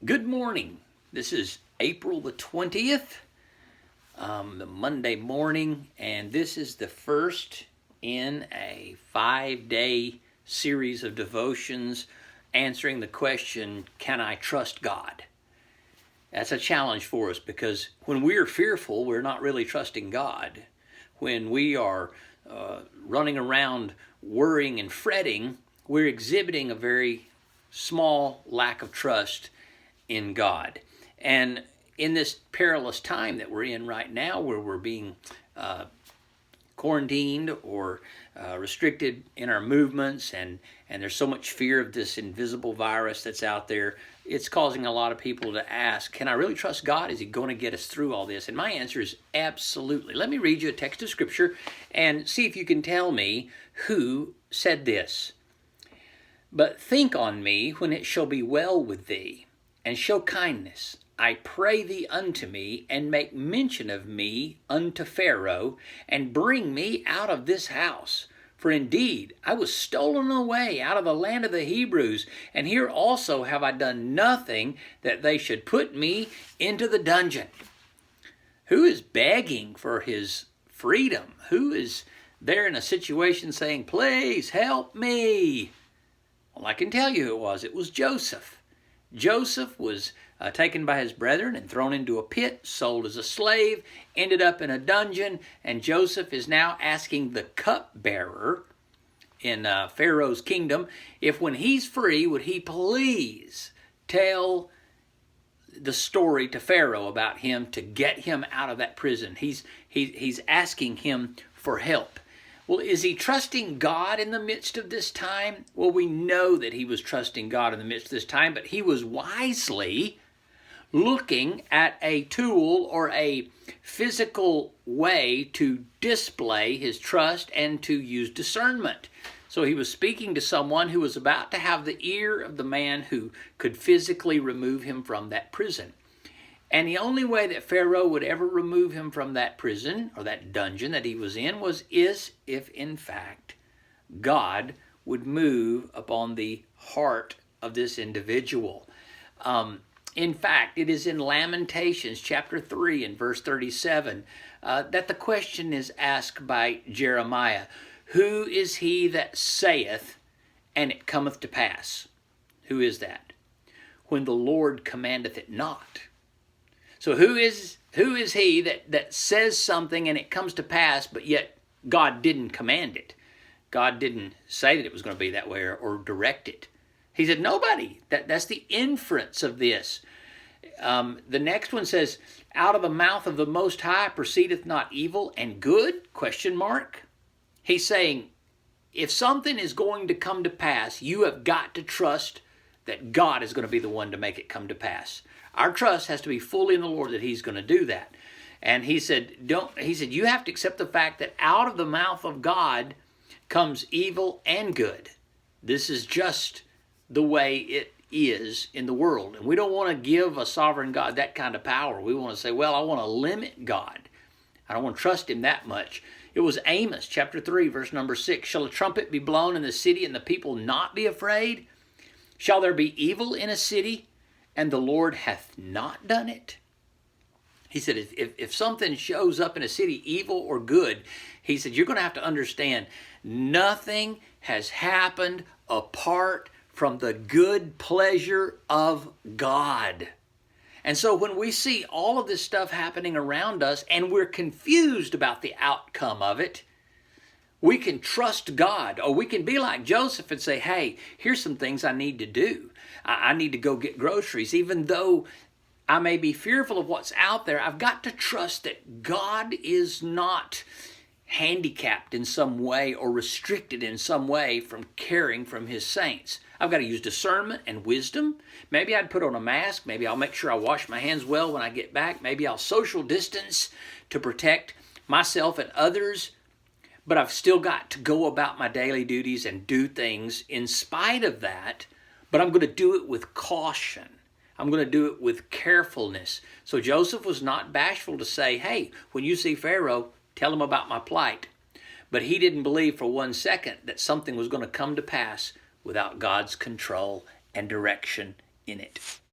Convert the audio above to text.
Good morning. This is April the 20th, the Monday morning, and this is the first in a 5-day series of devotions answering the question, can I trust God? That's a challenge for us because when we are fearful, we're not really trusting God. When we are running around worrying and fretting, we're exhibiting a very small lack of trust in God. And in this perilous time that we're in right now, where we're being quarantined or restricted in our movements, and there's so much fear of this invisible virus that's out there, it's causing a lot of people to ask, can I really trust God? Is he going to get us through all this? And my answer is absolutely. Let me read you a text of scripture and see if you can tell me who said this. But think on me when it shall be well with thee, and show kindness, I pray thee, unto me, and make mention of me unto Pharaoh, and bring me out of this house. For indeed I was stolen away out of the land of the Hebrews, and here also have I done nothing that they should put me into the dungeon. Who is begging for his freedom? Who is there in a situation saying, please help me? Well, I can tell you who it was. It was Joseph. Joseph was taken by his brethren and thrown into a pit, sold as a slave, ended up in a dungeon, and Joseph is now asking the cupbearer in Pharaoh's kingdom if when he's free, would he please tell the story to Pharaoh about him to get him out of that prison. He's asking him for help. Well, is he trusting God in the midst of this time? Well, we know that he was trusting God in the midst of this time, but he was wisely looking at a tool or a physical way to display his trust and to use discernment. So he was speaking to someone who was about to have the ear of the man who could physically remove him from that prison. And the only way that Pharaoh would ever remove him from that prison or that dungeon that he was in is if, in fact, God would move upon the heart of this individual. In fact, it is in Lamentations chapter 3 and verse 37 that the question is asked by Jeremiah, who is he that saith, and it cometh to pass? Who is that? When the Lord commandeth it not. So who is he that says something and it comes to pass, but yet God didn't command it? God didn't say that it was going to be that way or direct it. He said, nobody. That's the inference of this. The next one says, out of the mouth of the Most High proceedeth not evil and good? Question mark. He's saying, if something is going to come to pass, you have got to trust that God is going to be the one to make it come to pass. Our trust has to be fully in the Lord that he's going to do that. And he said, you have to accept the fact that out of the mouth of God comes evil and good. This is just the way it is in the world. And we don't want to give a sovereign God that kind of power. We want to say, well, I want to limit God. I don't want to trust him that much. It was Amos chapter 3, verse number 6. Shall a trumpet be blown in the city and the people not be afraid? Shall there be evil in a city and the Lord hath not done it? He said, if something shows up in a city, evil or good, he said, you're going to have to understand nothing has happened apart from the good pleasure of God. And so when we see all of this stuff happening around us and we're confused about the outcome of it, we can trust God, or we can be like Joseph and say, hey, here's some things I need to do. I need to go get groceries. Even though I may be fearful of what's out there, I've got to trust that God is not handicapped in some way or restricted in some way from caring for his saints. I've got to use discernment and wisdom. Maybe I'd put on a mask. Maybe I'll make sure I wash my hands well when I get back. Maybe I'll social distance to protect myself and others. But I've still got to go about my daily duties and do things in spite of that. But I'm going to do it with caution. I'm going to do it with carefulness. So Joseph was not bashful to say, hey, when you see Pharaoh, tell him about my plight. But he didn't believe for 1 second that something was going to come to pass without God's control and direction in it.